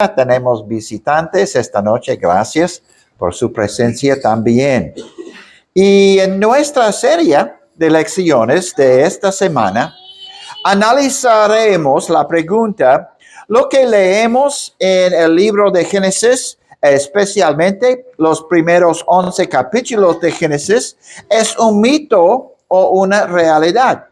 Tenemos visitantes esta noche, gracias por su presencia también. Y en nuestra serie de lecciones de esta semana, analizaremos la pregunta, lo que leemos en el libro de Génesis, especialmente los primeros 11 capítulos de Génesis, ¿es un mito o una realidad?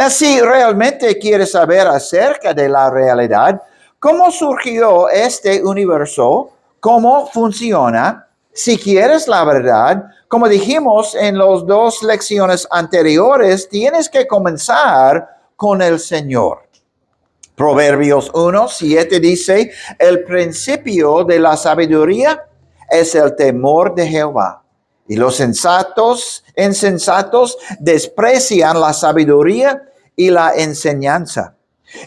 Si realmente quieres saber acerca de la realidad, ¿cómo surgió este universo? ¿Cómo funciona? Si quieres la verdad, como dijimos en las dos lecciones anteriores, tienes que comenzar con el Señor. Proverbios 1:7 dice, el principio de la sabiduría es el temor de Jehová. Y los insensatos desprecian la sabiduría y la enseñanza.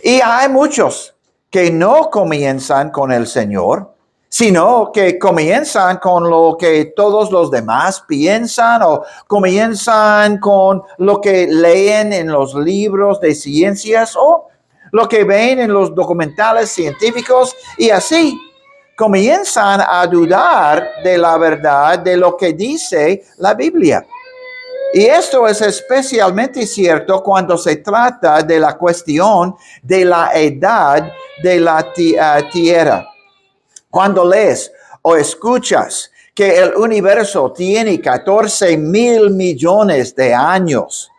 Y hay muchos que no comienzan con el Señor, sino que comienzan con lo que todos los demás piensan o comienzan con lo que leen en los libros de ciencias o lo que ven en los documentales científicos y así comienzan a dudar de la verdad de lo que dice la Biblia. Y esto es especialmente cierto cuando se trata de la cuestión de la edad de la Tierra. Cuando lees o escuchas que el universo tiene 14,000 millones de años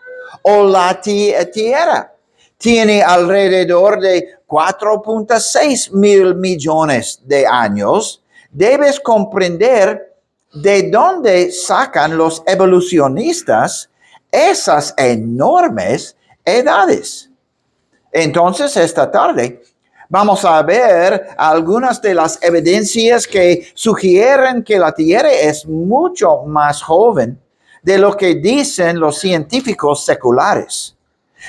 o la Tierra tiene alrededor de 4,6 mil millones de años, debes comprender de dónde sacan los evolucionistas esas enormes edades. Entonces, esta tarde vamos a ver algunas de las evidencias que sugieren que la Tierra es mucho más joven de lo que dicen los científicos seculares.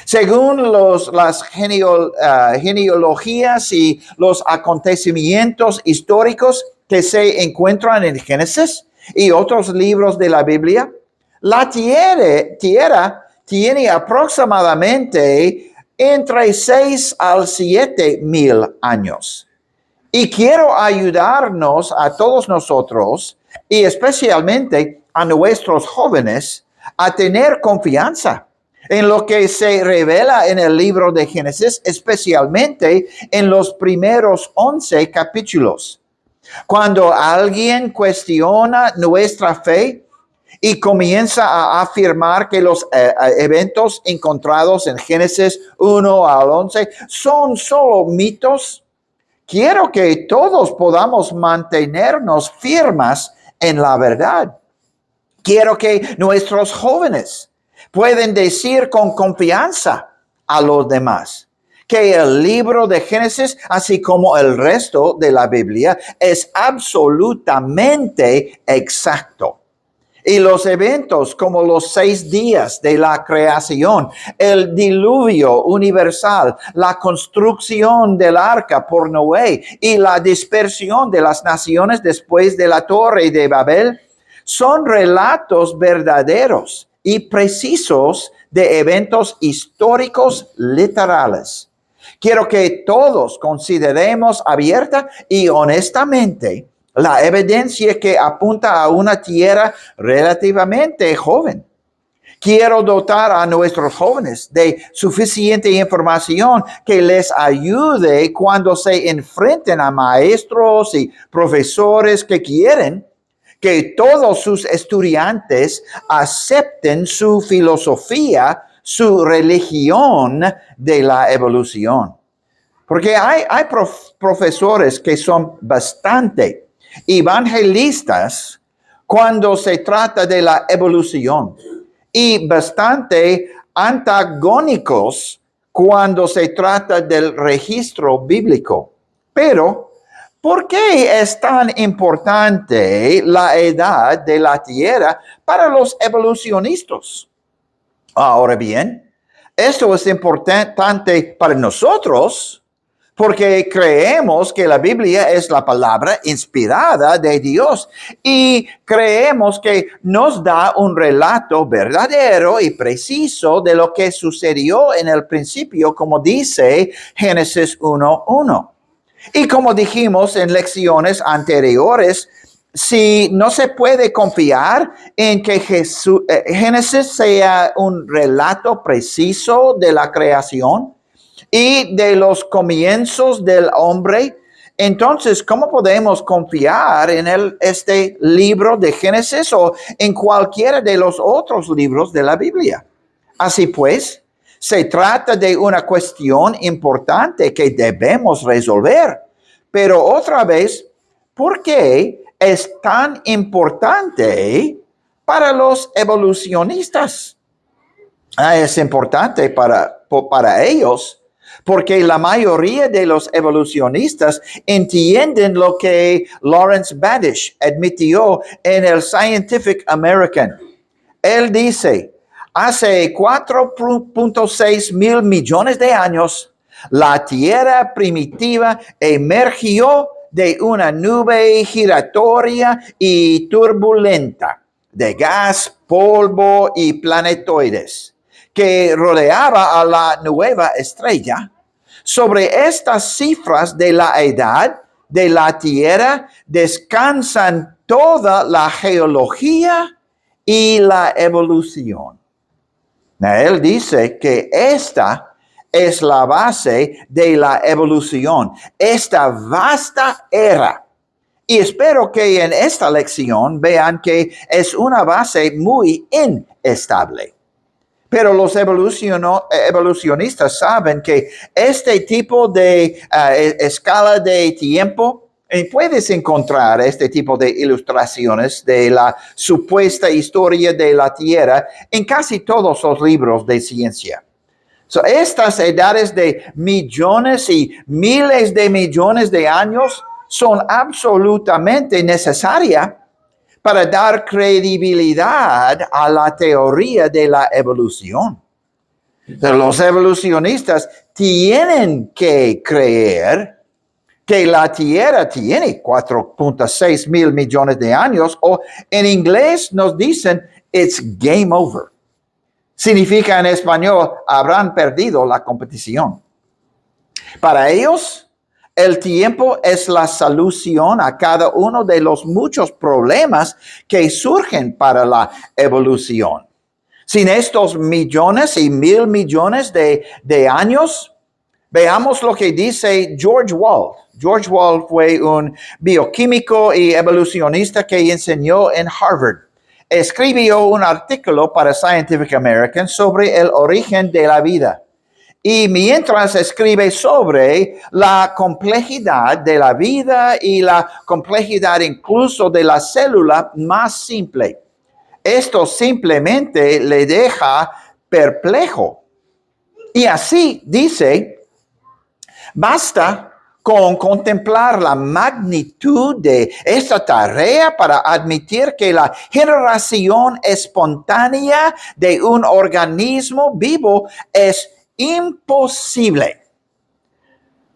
Según las genealogías y los acontecimientos históricos que se encuentran en Génesis y otros libros de la Biblia, la Tierra tiene aproximadamente entre 6 a 7 mil años. Y quiero ayudarnos a todos nosotros y especialmente a nuestros jóvenes a tener confianza en lo que se revela en el libro de Génesis, especialmente en los primeros 11 capítulos. Cuando alguien cuestiona nuestra fe y comienza a afirmar que los eventos encontrados en Génesis 1 al 11 son solo mitos, quiero que todos podamos mantenernos firmes en la verdad. Quiero que nuestros jóvenes pueden decir con confianza a los demás que el libro de Génesis, así como el resto de la Biblia, es absolutamente exacto. Y los eventos como los 6 días de la creación, el diluvio universal, la construcción del arca por Noé y la dispersión de las naciones después de la Torre de Babel, son relatos verdaderos y precisos de eventos históricos literales. Quiero que todos consideremos abierta y honestamente la evidencia que apunta a una tierra relativamente joven. Quiero dotar a nuestros jóvenes de suficiente información que les ayude cuando se enfrenten a maestros y profesores que quieren que todos sus estudiantes acepten su filosofía, su religión de la evolución. Porque hay profesores que son bastante evangelistas cuando se trata de la evolución y bastante antagónicos cuando se trata del registro bíblico. Pero ¿por qué es tan importante la edad de la Tierra para los evolucionistas? Ahora bien, esto es importante para nosotros porque creemos que la Biblia es la palabra inspirada de Dios y creemos que nos da un relato verdadero y preciso de lo que sucedió en el principio, como dice Génesis 1:1. Y como dijimos en lecciones anteriores, si no se puede confiar en que Génesis sea un relato preciso de la creación y de los comienzos del hombre, entonces, ¿cómo podemos confiar en este libro de Génesis o en cualquiera de los otros libros de la Biblia? Así pues, se trata de una cuestión importante que debemos resolver. Pero otra vez, ¿por qué es tan importante para los evolucionistas? Es importante para ellos, porque la mayoría de los evolucionistas entienden lo que Lawrence Badish admitió en el Scientific American. Él dice, hace 4.6 mil millones de años, la Tierra primitiva emergió de una nube giratoria y turbulenta de gas, polvo y planetoides que rodeaba a la nueva estrella. Sobre estas cifras de la edad de la Tierra descansan toda la geología y la evolución. Él dice que esta es la base de la evolución, esta vasta era. Y espero que en esta lección vean que es una base muy inestable. Pero los evolucionistas saben que este tipo de escala de tiempo, puedes encontrar este tipo de ilustraciones de la supuesta historia de la Tierra en casi todos los libros de ciencia. Estas edades de millones y miles de millones de años son absolutamente necesarias para dar credibilidad a la teoría de la evolución. Los evolucionistas tienen que creer que la Tierra tiene 4.6 mil millones de años, o en inglés nos dicen, it's game over. Significa en español, habrán perdido la competición. Para ellos, el tiempo es la solución a cada uno de los muchos problemas que surgen para la evolución. Sin estos millones y mil millones de años, veamos lo que dice George Wald. George Wald fue un bioquímico y evolucionista que enseñó en Harvard. Escribió un artículo para Scientific American sobre el origen de la vida. Y mientras escribe sobre la complejidad de la vida y la complejidad incluso de la célula más simple, esto simplemente le deja perplejo. Y así dice, basta con contemplar la magnitud de esta tarea para admitir que la generación espontánea de un organismo vivo es imposible.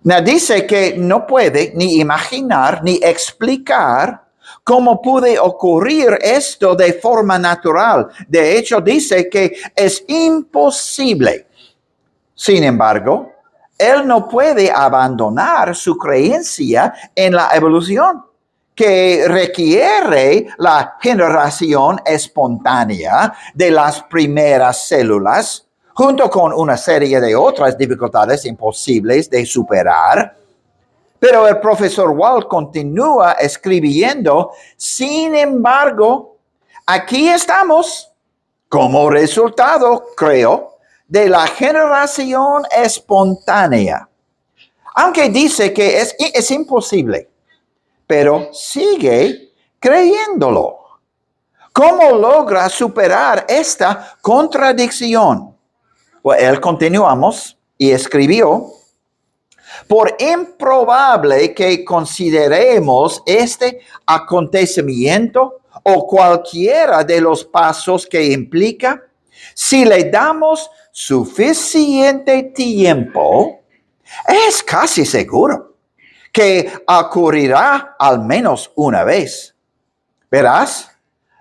Dice que no puede ni imaginar ni explicar cómo puede ocurrir esto de forma natural. De hecho, dice que es imposible. Sin embargo, él no puede abandonar su creencia en la evolución, que requiere la generación espontánea de las primeras células, junto con una serie de otras dificultades imposibles de superar. Pero el profesor Wald continúa escribiendo, sin embargo, aquí estamos como resultado, creo, de la generación espontánea. Aunque dice que es imposible, pero sigue creyéndolo. ¿Cómo logra superar esta contradicción? Pues él continuamos y escribió, por improbable que consideremos este acontecimiento o cualquiera de los pasos que implica, si le damos suficiente tiempo, es casi seguro que ocurrirá al menos una vez. Verás,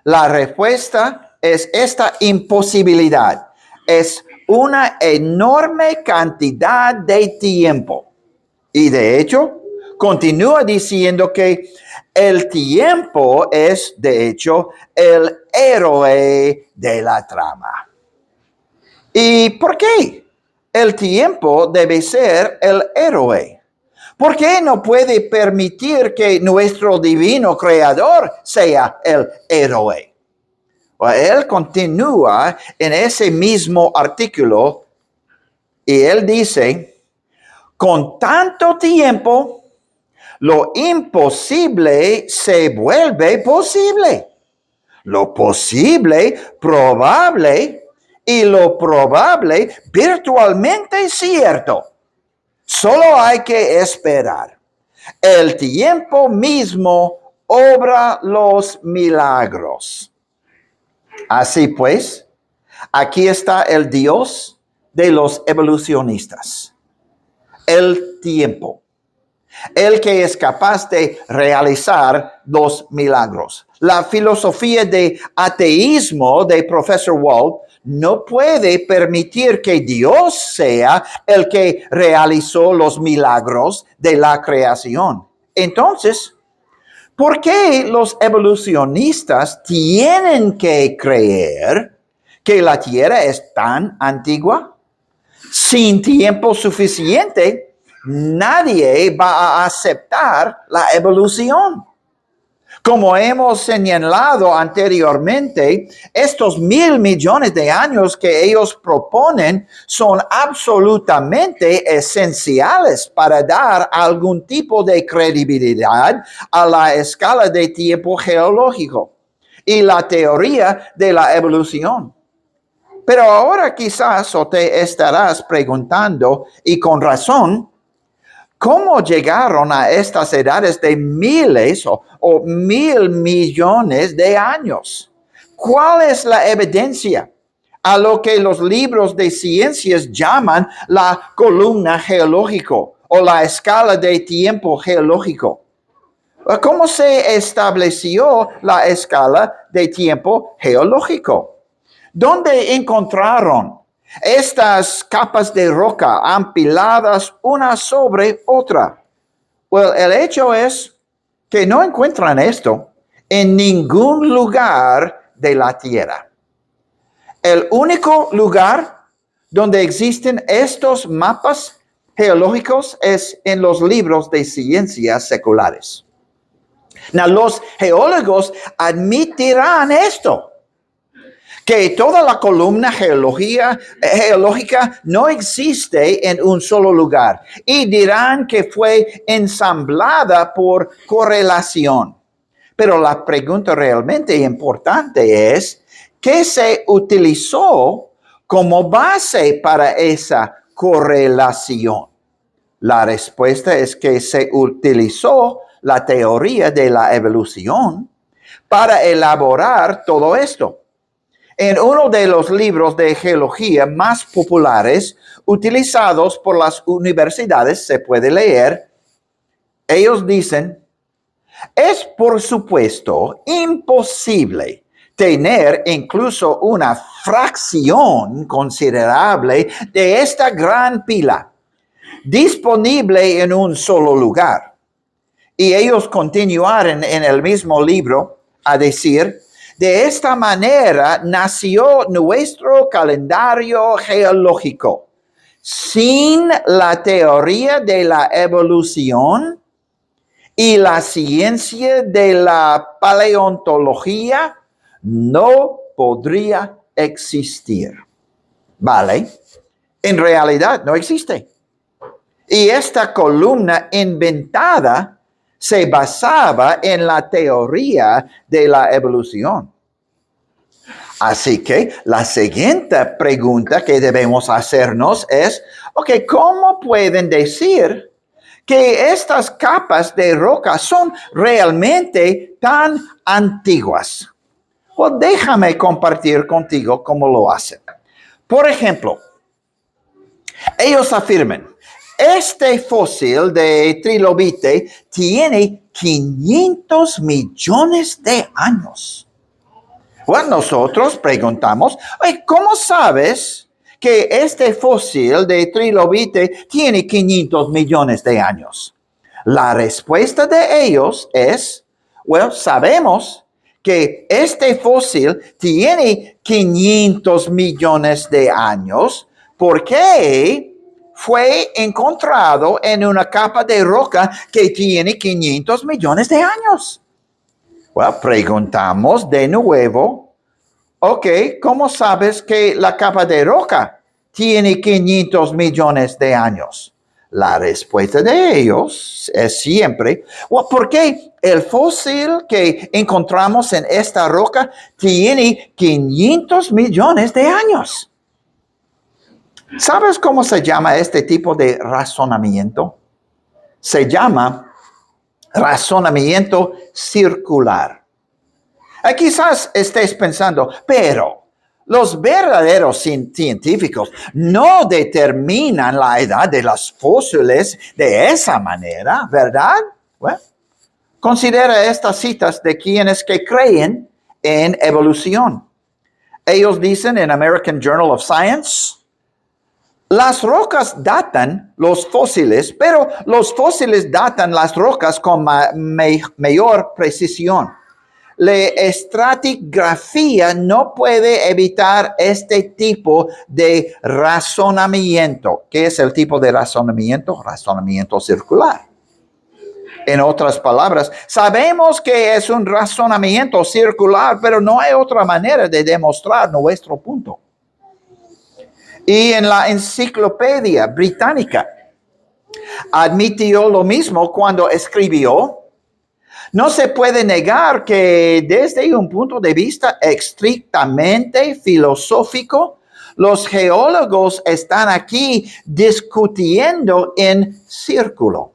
la respuesta es esta imposibilidad. Es una enorme cantidad de tiempo. Y de hecho, continúa diciendo que el tiempo es, de hecho, el héroe de la trama. ¿Y por qué el tiempo debe ser el héroe? ¿Por qué no puede permitir que nuestro divino creador sea el héroe? Él continúa en ese mismo artículo y él dice, con tanto tiempo, lo imposible se vuelve posible. Lo posible, probable, y lo probable, virtualmente cierto. Solo hay que esperar. El tiempo mismo obra los milagros. Así pues, aquí está el Dios de los evolucionistas. El tiempo. El que es capaz de realizar los milagros. La filosofía de ateísmo de Profesor Wald no puede permitir que Dios sea el que realizó los milagros de la creación. Entonces, ¿por qué los evolucionistas tienen que creer que la Tierra es tan antigua? Sin tiempo suficiente, nadie va a aceptar la evolución. Como hemos señalado anteriormente, estos 1,000 millones de años que ellos proponen son absolutamente esenciales para dar algún tipo de credibilidad a la escala de tiempo geológico y la teoría de la evolución. Pero ahora quizás o te estarás preguntando, y con razón, ¿cómo llegaron a estas edades de miles o 1,000 millones de años? ¿Cuál es la evidencia a lo que los libros de ciencias llaman la columna geológica o la escala de tiempo geológico? ¿Cómo se estableció la escala de tiempo geológico? ¿Dónde encontraron estas capas de roca apiladas una sobre otra? Well, el hecho es que no encuentran esto en ningún lugar de la Tierra. El único lugar donde existen estos mapas geológicos es en los libros de ciencias seculares. Now, los geólogos admitirán esto, que toda la columna geológica no existe en un solo lugar y dirán que fue ensamblada por correlación. Pero la pregunta realmente importante es, ¿qué se utilizó como base para esa correlación? La respuesta es que se utilizó la teoría de la evolución para elaborar todo esto. En uno de los libros de geología más populares utilizados por las universidades, se puede leer, ellos dicen, es por supuesto imposible tener incluso una fracción considerable de esta gran pila disponible en un solo lugar. Y ellos continuaron en el mismo libro a decir, de esta manera nació nuestro calendario geológico. Sin la teoría de la evolución y la ciencia de la paleontología, no podría existir. ¿Vale? En realidad no existe. Y esta columna inventada se basaba en la teoría de la evolución. Así que la siguiente pregunta que debemos hacernos es, ¿cómo pueden decir que estas capas de roca son realmente tan antiguas? Pues déjame compartir contigo cómo lo hacen. Por ejemplo, ellos afirman, este fósil de trilobite tiene 500 millones de años. Bueno, nosotros preguntamos, ¿cómo sabes que este fósil de trilobite tiene 500 millones de años? La respuesta de ellos es, bueno, sabemos que este fósil tiene 500 millones de años porque fue encontrado en una capa de roca que tiene 500 millones de años. Bueno, preguntamos de nuevo, ok, ¿cómo sabes que la capa de roca tiene 500 millones de años? La respuesta de ellos es siempre, ¿por qué el fósil que encontramos en esta roca tiene 500 millones de años? ¿Sabes cómo se llama este tipo de razonamiento? Se llama razonamiento circular. Quizás estés pensando, pero los verdaderos científicos no determinan la edad de los fósiles de esa manera, ¿verdad? Bueno, considera estas citas de quienes que creen en evolución. Ellos dicen en American Journal of Science, las rocas datan los fósiles, pero los fósiles datan las rocas con mayor precisión. La estratigrafía no puede evitar este tipo de razonamiento. ¿Qué es el tipo de razonamiento? Razonamiento circular. En otras palabras, sabemos que es un razonamiento circular, pero no hay otra manera de demostrar nuestro punto. Y en la Enciclopedia Británica admitió lo mismo cuando escribió: no se puede negar que desde un punto de vista estrictamente filosófico, los geólogos están aquí discutiendo en círculo.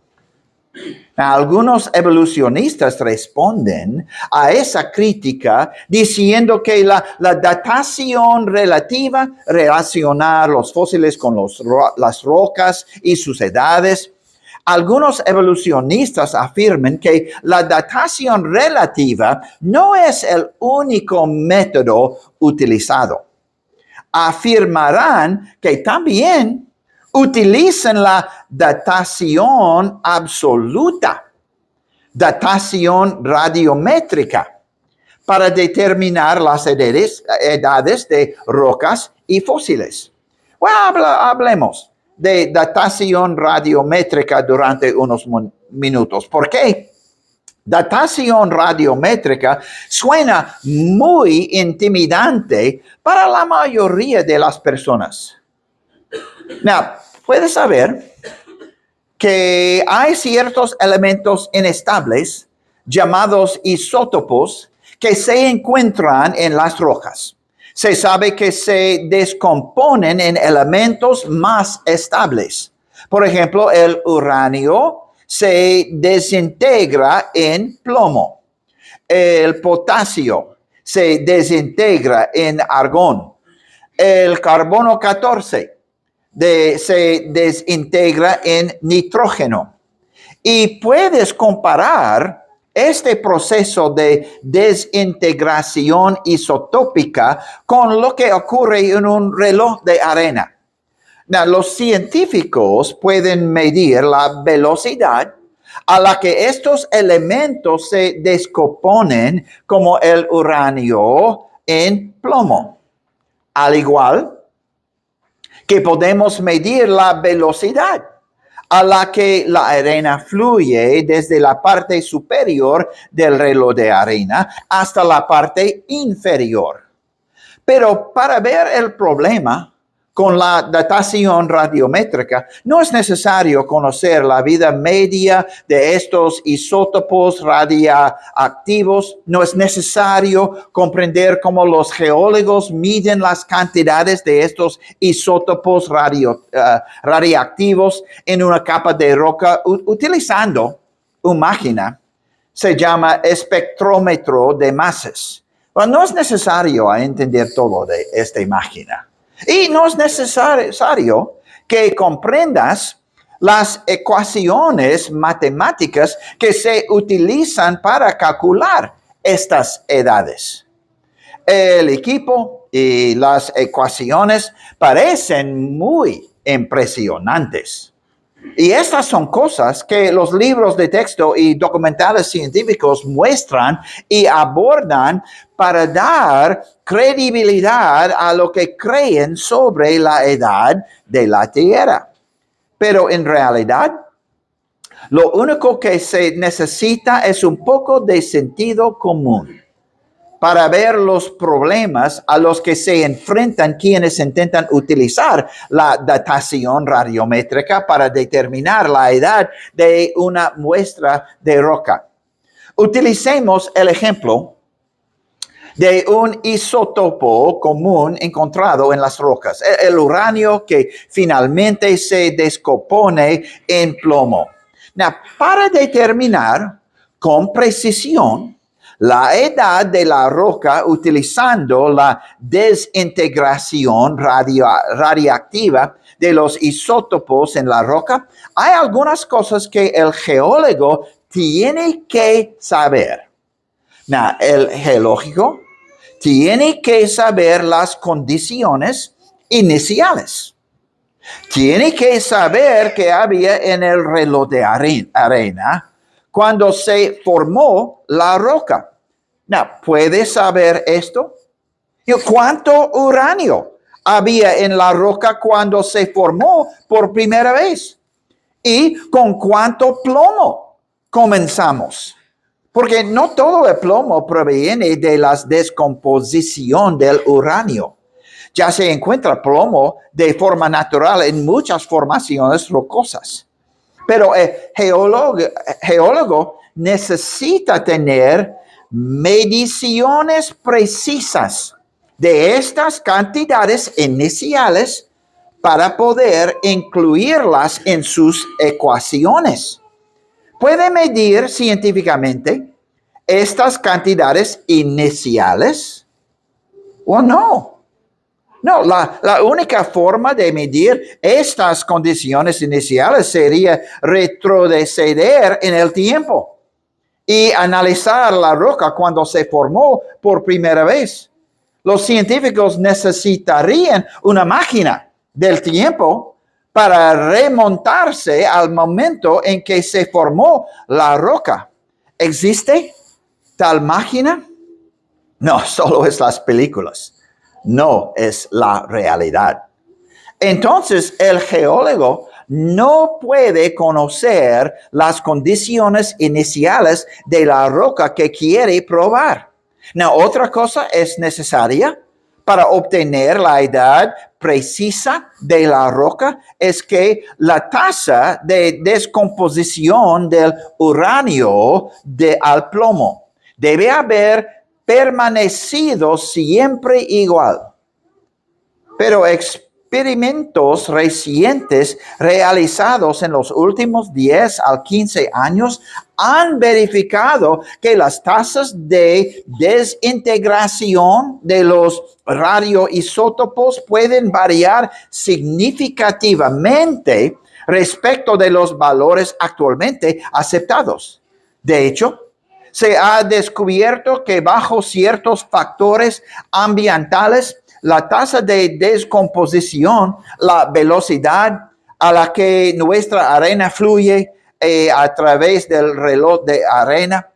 Algunos evolucionistas responden a esa crítica diciendo que la datación relativa, relacionar los fósiles con las rocas y sus edades. Algunos evolucionistas afirman que la datación relativa no es el único método utilizado. Afirmarán que también utilizan la datación absoluta, datación radiométrica, para determinar las edades de rocas y fósiles. Bueno, hablemos de datación radiométrica durante unos minutos. ¿Por qué? Datación radiométrica suena muy intimidante para la mayoría de las personas. Now, puedes saber que hay ciertos elementos inestables llamados isótopos que se encuentran en las rocas. Se sabe que se descomponen en elementos más estables. Por ejemplo, el uranio se desintegra en plomo. El potasio se desintegra en argón. El carbono 14 se desintegra en nitrógeno. Y puedes comparar este proceso de desintegración isotópica con lo que ocurre en un reloj de arena. Now, los científicos pueden medir la velocidad a la que estos elementos se descomponen, como el uranio en plomo. Al igual que podemos medir la velocidad a la que la arena fluye desde la parte superior del reloj de arena hasta la parte inferior. Pero para ver el problema con la datación radiométrica, no es necesario conocer la vida media de estos isótopos radioactivos. No es necesario comprender cómo los geólogos miden las cantidades de estos isótopos radioactivos en una capa de roca utilizando una máquina. Se llama espectrómetro de masas. Bueno, no es necesario entender todo de esta máquina. Y no es necesario que comprendas las ecuaciones matemáticas que se utilizan para calcular estas edades. El equipo y las ecuaciones parecen muy impresionantes. Y estas son cosas que los libros de texto y documentales científicos muestran y abordan para dar credibilidad a lo que creen sobre la edad de la Tierra. Pero en realidad, lo único que se necesita es un poco de sentido común para ver los problemas a los que se enfrentan quienes intentan utilizar la datación radiométrica para determinar la edad de una muestra de roca. Utilicemos el ejemplo de un isótopo común encontrado en las rocas, el uranio que finalmente se descompone en plomo. Now, para determinar con precisión la edad de la roca utilizando la desintegración radiactiva de los isótopos en la roca, hay algunas cosas que el geólogo tiene que saber. Now, el geológico tiene que saber las condiciones iniciales. Tiene que saber qué había en el reloj de arena cuando se formó la roca. Now, ¿puede saber esto? ¿Cuánto uranio había en la roca cuando se formó por primera vez? ¿Y con cuánto plomo comenzamos? Porque no todo el plomo proviene de la descomposición del uranio. Ya se encuentra plomo de forma natural en muchas formaciones rocosas. Pero el geólogo necesita tener mediciones precisas de estas cantidades iniciales para poder incluirlas en sus ecuaciones. ¿Puede medir científicamente estas cantidades iniciales o no? No, la única forma de medir estas condiciones iniciales sería retroceder en el tiempo y analizar la roca cuando se formó por primera vez. Los científicos necesitarían una máquina del tiempo para remontarse al momento en que se formó la roca. ¿Existe tal máquina? No, solo es las películas. No es la realidad. Entonces, el geólogo no puede conocer las condiciones iniciales de la roca que quiere probar. Now, otra cosa es necesaria para obtener la edad precisa de la roca es que la tasa de descomposición del uranio al plomo debe haber permanecido siempre igual. Pero experimentos recientes realizados en los últimos 10 a 15 años han verificado que las tasas de desintegración de los radioisótopos pueden variar significativamente respecto de los valores actualmente aceptados. De hecho, se ha descubierto que bajo ciertos factores ambientales, la tasa de descomposición, la velocidad a la que nuestra arena fluye a través del reloj de arena,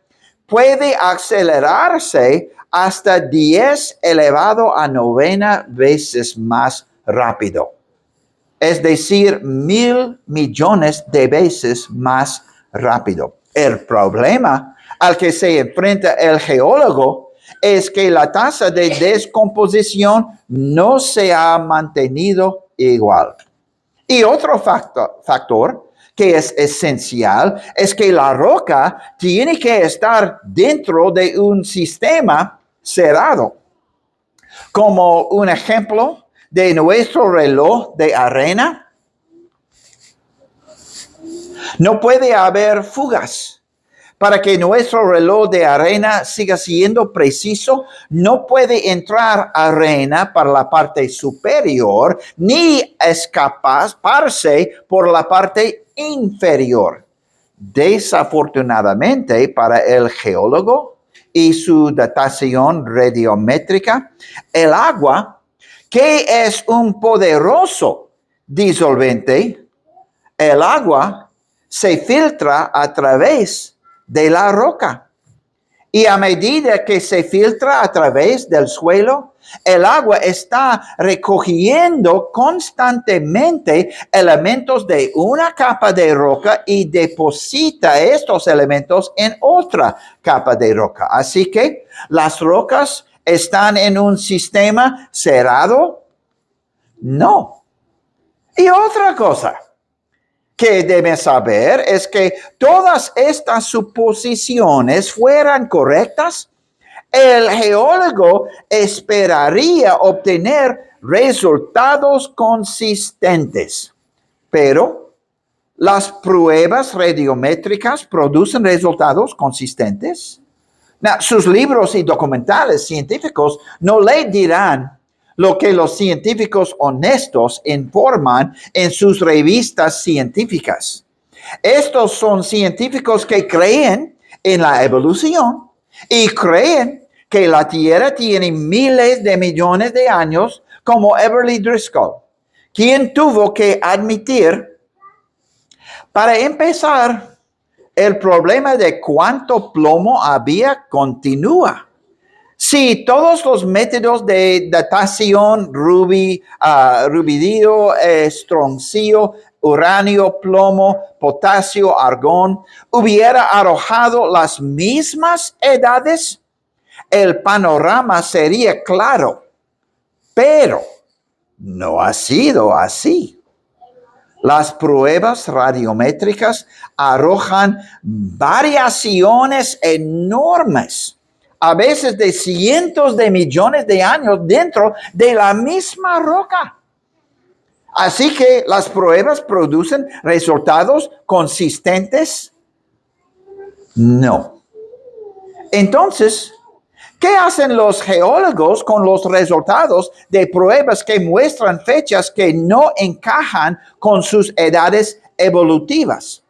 puede acelerarse hasta 10 elevado a 9 veces más rápido. Es decir, 1,000 millones de veces más rápido. El problema al que se enfrenta el geólogo es que la tasa de descomposición no se ha mantenido igual. Y otro factor que es esencial es que la roca tiene que estar dentro de un sistema cerrado. Como un ejemplo de nuestro reloj de arena, no puede haber fugas. Para que nuestro reloj de arena siga siendo preciso, no puede entrar arena para la parte superior ni escaparse por la parte inferior. Desafortunadamente para el geólogo y su datación radiométrica, el agua, que es un poderoso disolvente, el agua se filtra a través de la roca. Y a medida que se filtra a través del suelo, el agua está recogiendo constantemente elementos de una capa de roca y deposita estos elementos en otra capa de roca. Así que las rocas están en un sistema cerrado. No. Y otra cosa que debes saber es que todas estas suposiciones fueran correctas, el geólogo esperaría obtener resultados consistentes. Pero las pruebas radiométricas producen resultados consistentes. Sus libros y documentales científicos no le dirán lo que los científicos honestos informan en sus revistas científicas. Estos son científicos que creen en la evolución y creen que la Tierra tiene miles de millones de años, como Everly Driscoll, quien tuvo que admitir, para empezar, el problema de cuánto plomo había continúa. Si todos los métodos de datación, rubidio, estroncio, uranio, plomo, potasio, argón, hubiera arrojado las mismas edades, el panorama sería claro. Pero no ha sido así. Las pruebas radiométricas arrojan variaciones enormes, a veces de cientos de millones de años dentro de la misma roca. Así que las pruebas producen resultados consistentes. No. Entonces, ¿qué hacen los geólogos con los resultados de pruebas que muestran fechas que no encajan con sus edades evolutivas?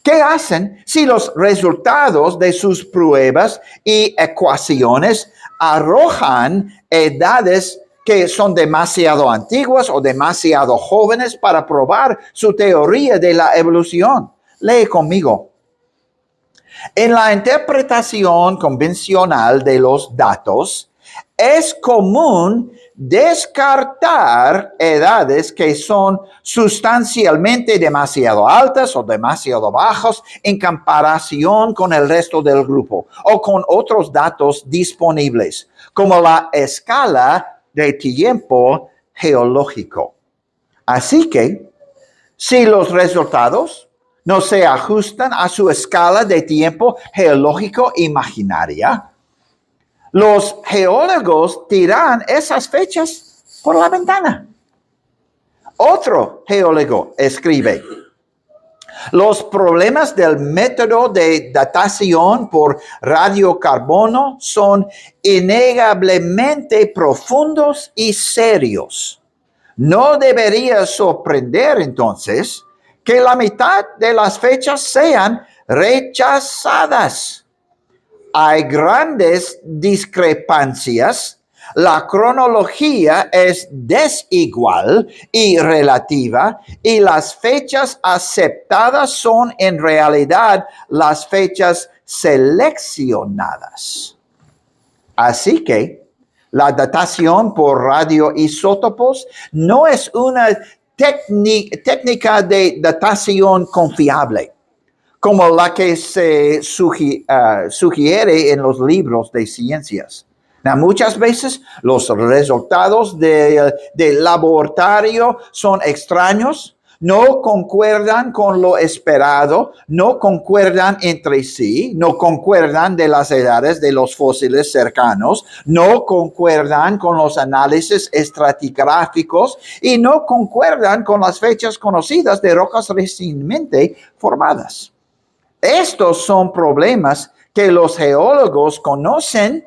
¿Qué hacen si los resultados de sus pruebas y ecuaciones arrojan edades que son demasiado antiguas o demasiado jóvenes para probar su teoría de la evolución? Lee conmigo. En la interpretación convencional de los datos, es común descartar edades que son sustancialmente demasiado altas o demasiado bajas en comparación con el resto del grupo o con otros datos disponibles, como la escala de tiempo geológico. Así que, si los resultados no se ajustan a su escala de tiempo geológico imaginaria, los geólogos tiran esas fechas por la ventana. Otro geólogo escribe: los problemas del método de datación por radiocarbono son innegablemente profundos y serios. No debería sorprender entonces que la mitad de las fechas sean rechazadas. Hay grandes discrepancias. La cronología es desigual y relativa, y las fechas aceptadas son en realidad las fechas seleccionadas. Así que la datación por radioisótopos no es una técnica de datación confiable, como la que se sugiere en los libros de ciencias. Muchas veces los resultados del laboratorio son extraños, no concuerdan con lo esperado, no concuerdan entre sí, no concuerdan de las edades de los fósiles cercanos, no concuerdan con los análisis estratigráficos y no concuerdan con las fechas conocidas de rocas recientemente formadas. Estos son problemas que los geólogos conocen,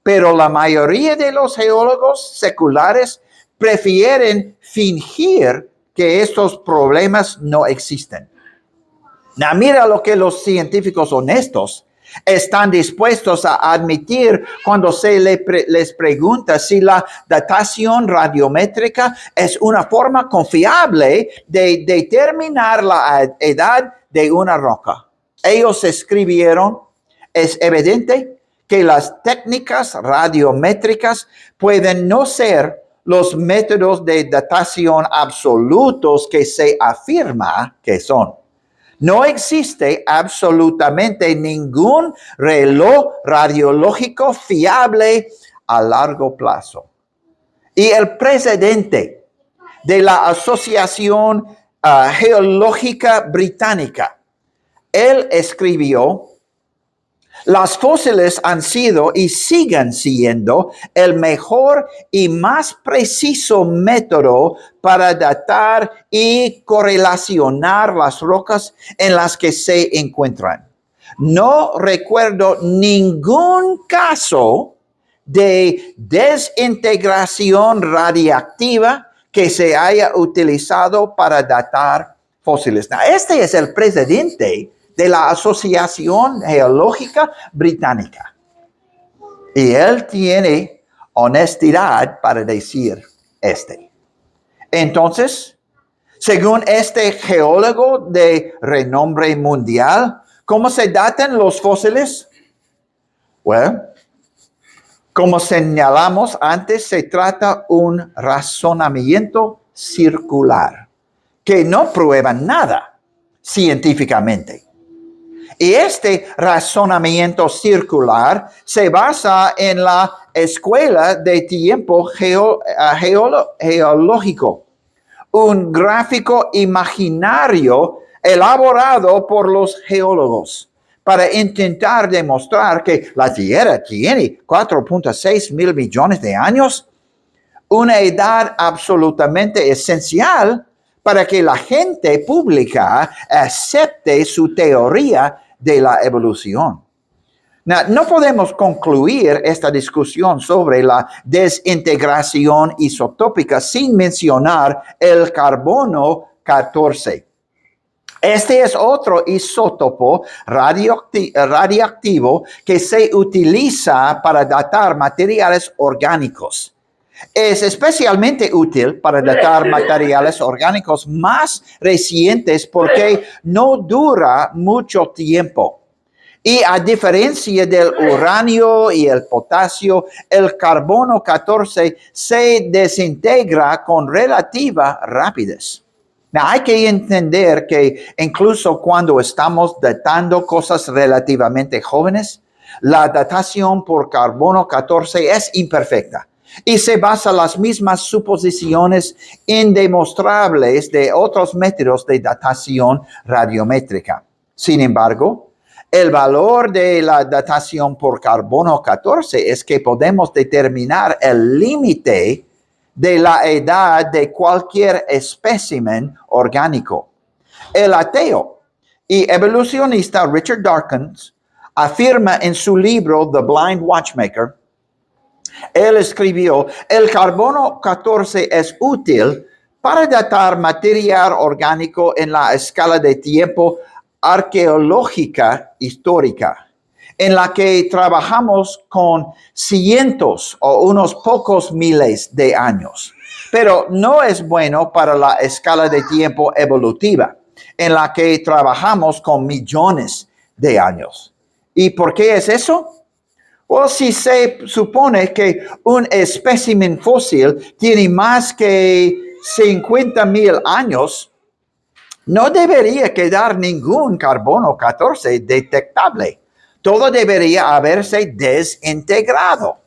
pero la mayoría de los geólogos seculares prefieren fingir que estos problemas no existen. Mira lo que los científicos honestos Están dispuestos a admitir cuando les pregunta si la datación radiométrica es una forma confiable de determinar la edad de una roca. Ellos escribieron: es evidente que las técnicas radiométricas pueden no ser los métodos de datación absolutos que se afirma que son. No existe absolutamente ningún reloj radiológico fiable a largo plazo. Y el presidente de la Asociación Geológica Británica, él escribió: las fósiles han sido y siguen siendo el mejor y más preciso método para datar y correlacionar las rocas en las que se encuentran. No recuerdo ningún caso de desintegración radiactiva que se haya utilizado para datar fósiles. Este es el presidente de la Asociación Geológica Británica. Y él tiene honestidad para decir Entonces, según este geólogo de renombre mundial, ¿cómo se datan los fósiles? Bueno, como señalamos antes, se trata de un razonamiento circular que no prueba nada científicamente. Y este razonamiento circular se basa en la escuela de tiempo geológico, un gráfico imaginario elaborado por los geólogos para intentar demostrar que la Tierra tiene 4.6 mil millones de años, una edad absolutamente esencial para que la gente pública acepte su teoría de la evolución. No podemos concluir esta discusión sobre la desintegración isotópica sin mencionar el carbono 14. Este es otro isótopo radiactivo que se utiliza para datar materiales orgánicos. Es especialmente útil para datar materiales orgánicos más recientes porque no dura mucho tiempo. Y a diferencia del uranio y el potasio, el carbono 14 se desintegra con relativa rapidez. Hay que entender que incluso cuando estamos datando cosas relativamente jóvenes, la datación por carbono 14 es imperfecta y se basa en las mismas suposiciones indemostrables de otros métodos de datación radiométrica. Sin embargo, el valor de la datación por carbono 14 es que podemos determinar el límite de la edad de cualquier espécimen orgánico. El ateo y evolucionista Richard Dawkins afirma en su libro The Blind Watchmaker, él escribió: el carbono 14 es útil para datar material orgánico en la escala de tiempo arqueológica histórica, en la que trabajamos con cientos o unos pocos miles de años. Pero no es bueno para la escala de tiempo evolutiva, en la que trabajamos con millones de años. ¿Y por qué es eso? Well, si se supone que un espécimen fósil tiene más que 50,000 años, no debería quedar ningún carbono 14 detectable. Todo debería haberse desintegrado.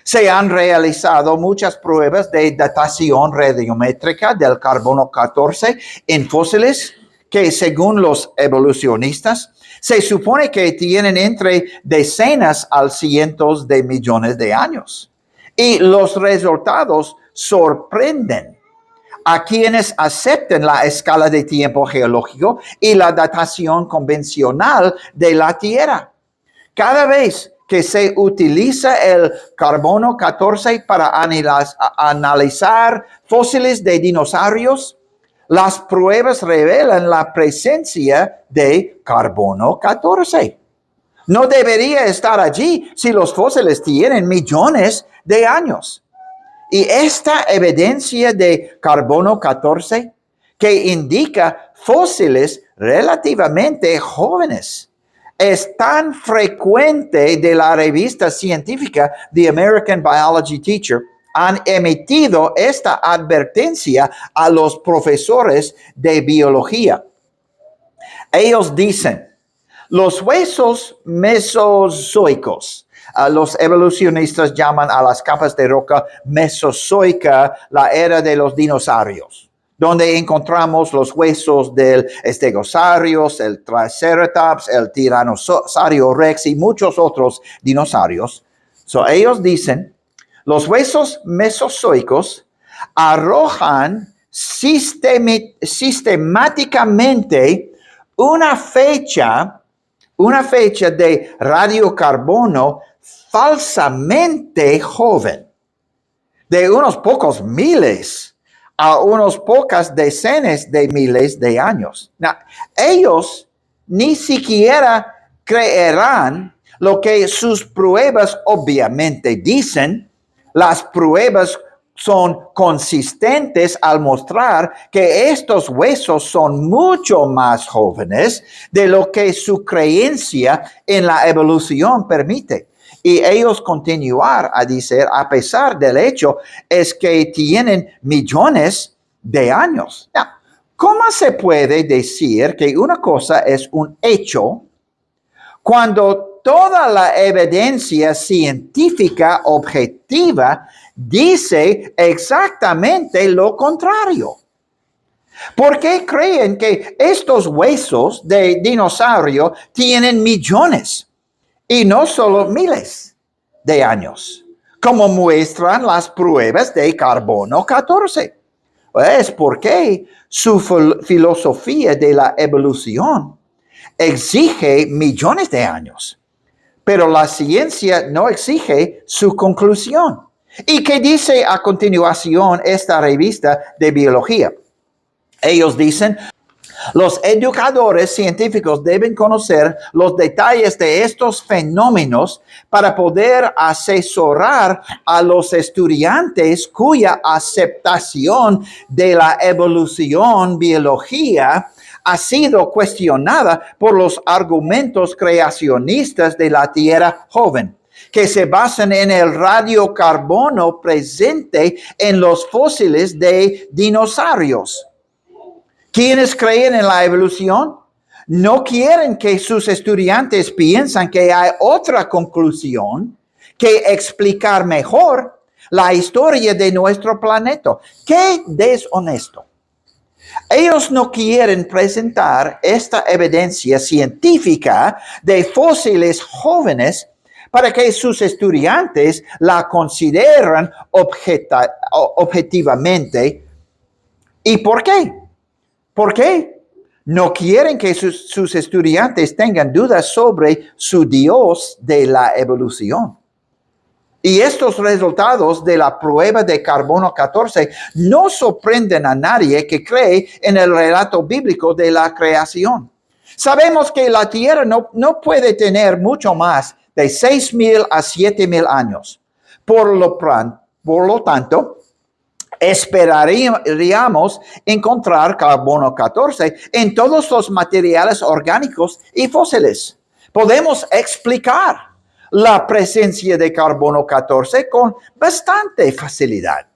Se han realizado muchas pruebas de datación radiométrica del carbono 14 en fósiles que, según los evolucionistas, se supone que tienen entre decenas a cientos de millones de años. Y los resultados sorprenden a quienes acepten la escala de tiempo geológico y la datación convencional de la Tierra. Cada vez que se utiliza el carbono 14 para analizar fósiles de dinosaurios, las pruebas revelan la presencia de carbono 14. No debería estar allí si los fósiles tienen millones de años. Y esta evidencia de carbono 14 que indica fósiles relativamente jóvenes es tan frecuente de la revista científica The American Biology Teacher. Han emitido esta advertencia a los profesores de biología. Ellos dicen, los huesos mesozoicos, los evolucionistas llaman a las capas de roca mesozoica la era de los dinosaurios, donde encontramos los huesos del Stegosaurus, el Triceratops, el Tiranosaurio Rex y muchos otros dinosaurios. Ellos dicen, los huesos mesozoicos arrojan sistemáticamente una fecha de radiocarbono falsamente joven, de unos pocos miles a unos pocas decenas de miles de años. Ellos ni siquiera creerán lo que sus pruebas obviamente dicen. Las pruebas son consistentes al mostrar que estos huesos son mucho más jóvenes de lo que su creencia en la evolución permite. Y ellos continuar a decir, a pesar del hecho, es que tienen millones de años. ¿Cómo se puede decir que una cosa es un hecho cuando toda la evidencia científica objetiva dice exactamente lo contrario? ¿Por qué creen que estos huesos de dinosaurio tienen millones y no solo miles de años, como muestran las pruebas de carbono 14? Es porque su filosofía de la evolución exige millones de años, pero la ciencia no exige su conclusión. ¿Y qué dice a continuación esta revista de biología? Ellos dicen, los educadores científicos deben conocer los detalles de estos fenómenos para poder asesorar a los estudiantes cuya aceptación de la evolución biología ha sido cuestionada por los argumentos creacionistas de la Tierra joven, que se basan en el radiocarbono presente en los fósiles de dinosaurios. ¿Quiénes creen en la evolución? No quieren que sus estudiantes piensen que hay otra conclusión que explicar mejor la historia de nuestro planeta. ¡Qué deshonesto! Ellos no quieren presentar esta evidencia científica de fósiles jóvenes para que sus estudiantes la consideren objetivamente. ¿Y por qué? ¿Por qué? No quieren que sus estudiantes tengan dudas sobre su Dios de la evolución. Y estos resultados de la prueba de carbono 14 no sorprenden a nadie que cree en el relato bíblico de la creación. Sabemos que la Tierra no puede tener mucho más de 6,000 a 7,000 años. Por lo tanto, esperaríamos encontrar carbono 14 en todos los materiales orgánicos y fósiles. Podemos explicar la presencia de carbono 14 con bastante facilidad.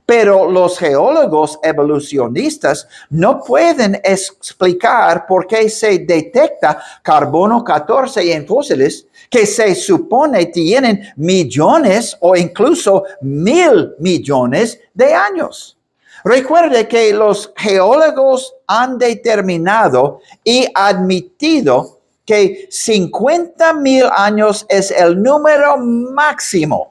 Pero los geólogos evolucionistas no pueden explicar por qué se detecta carbono 14 en fósiles que se supone tienen millones o incluso 1,000 millones de años. Recuerde que los geólogos han determinado y admitido que 50,000 años es el número máximo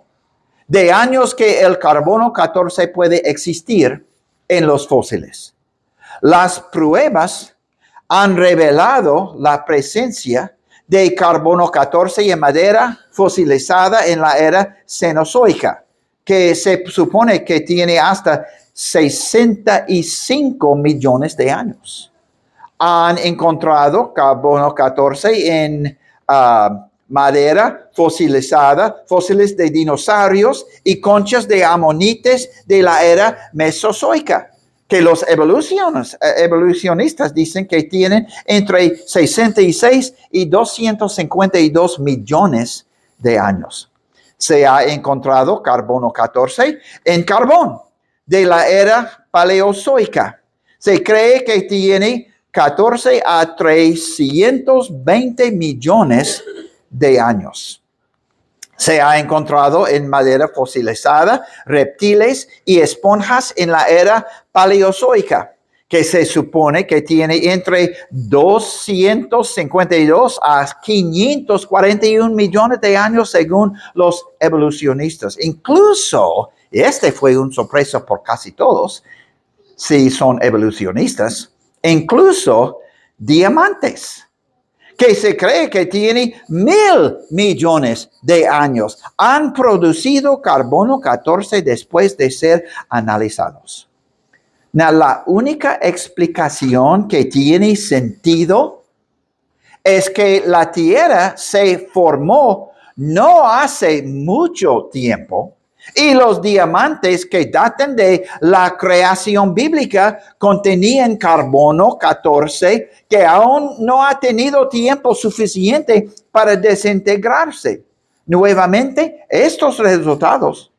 de años que el carbono 14 puede existir en los fósiles. Las pruebas han revelado la presencia de carbono 14 en madera fosilizada en la era cenozoica, que se supone que tiene hasta 65 millones de años. Han encontrado carbono 14 en madera fosilizada, fósiles de dinosaurios y conchas de amonites de la era mesozoica, que los evolucionistas dicen que tienen entre 66 y 252 millones de años. Se ha encontrado carbono 14 en carbón de la era paleozoica. Se cree que tiene 14 a 320 millones de años. Se ha encontrado en madera fosilizada, reptiles y esponjas en la era paleozoica, que se supone que tiene entre 252 a 541 millones de años según los evolucionistas. Incluso, este fue un sorpresa por casi todos, si son evolucionistas, incluso diamantes, que se cree que tiene 1,000 millones de años, han producido carbono 14 después de ser analizados. La única explicación que tiene sentido es que la Tierra se formó no hace mucho tiempo y los diamantes que datan de la creación bíblica contenían carbono 14 que aún no ha tenido tiempo suficiente para desintegrarse. Nuevamente, estos resultados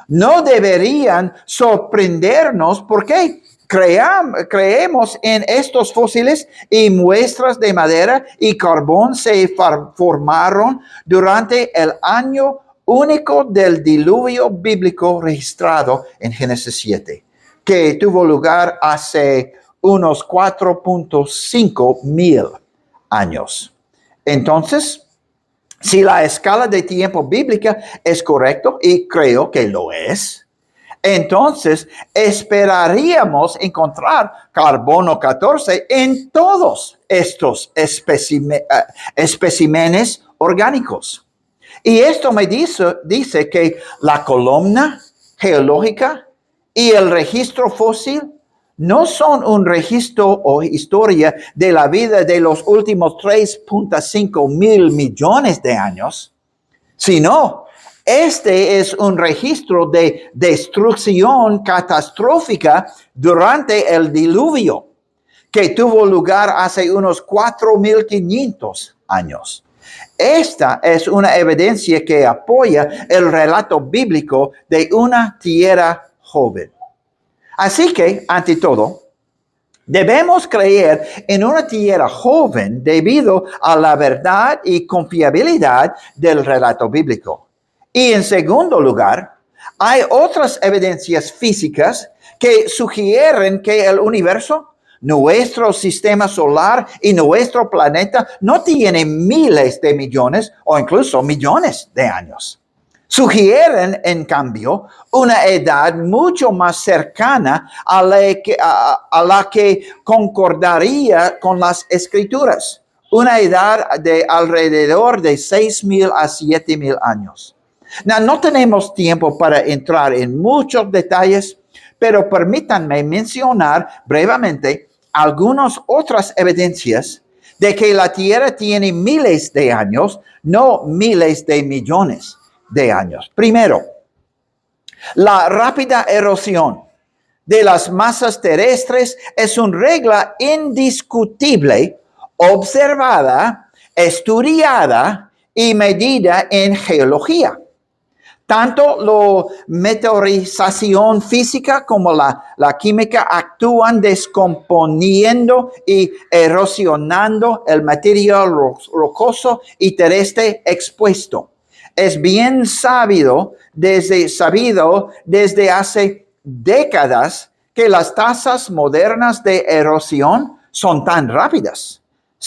no deberían sorprendernos porque creemos en estos fósiles y muestras de madera y carbón se formaron durante el año único del diluvio bíblico registrado en Génesis 7, que tuvo lugar hace unos 4.5 mil años. Entonces, si la escala de tiempo bíblica es correcta, y creo que lo es, entonces esperaríamos encontrar carbono 14 en todos estos especímenes orgánicos. Y esto me dice que la columna geológica y el registro fósil no son un registro o historia de la vida de los últimos 3.5 mil millones de años, sino este es un registro de destrucción catastrófica durante el diluvio que tuvo lugar hace unos 4.500 años. Esta es una evidencia que apoya el relato bíblico de una tierra joven. Así que, ante todo, debemos creer en una tierra joven debido a la verdad y confiabilidad del relato bíblico. Y en segundo lugar, hay otras evidencias físicas que sugieren que el universo, nuestro sistema solar y nuestro planeta no tienen miles de millones o incluso millones de años. Sugieren, en cambio, una edad mucho más cercana a la que concordaría con las Escrituras. Una edad de alrededor de 6,000 a 7,000 años. No tenemos tiempo para entrar en muchos detalles, pero permítanme mencionar brevemente algunas otras evidencias de que la Tierra tiene miles de años, no miles de millones de años. Primero, la rápida erosión de las masas terrestres es una regla indiscutible, observada, estudiada y medida en geología. Tanto la meteorización física como la química actúan descomponiendo y erosionando el material rocoso y terrestre expuesto. Es bien sabido desde hace décadas que las tasas modernas de erosión son tan rápidas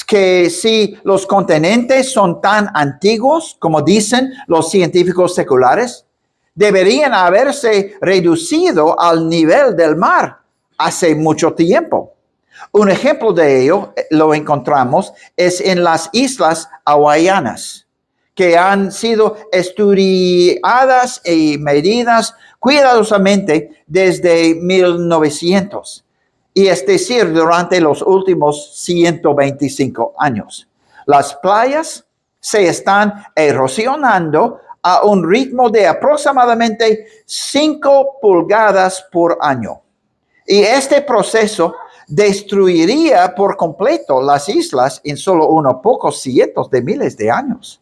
que si los continentes son tan antiguos como dicen los científicos seculares, deberían haberse reducido al nivel del mar hace mucho tiempo. Un ejemplo de ello lo encontramos es en las islas hawaianas, que han sido estudiadas y medidas cuidadosamente desde 1900. Y es decir, durante los últimos 125 años. Las playas se están erosionando a un ritmo de aproximadamente 5 pulgadas por año. Y este proceso destruiría por completo las islas en solo unos pocos cientos de miles de años.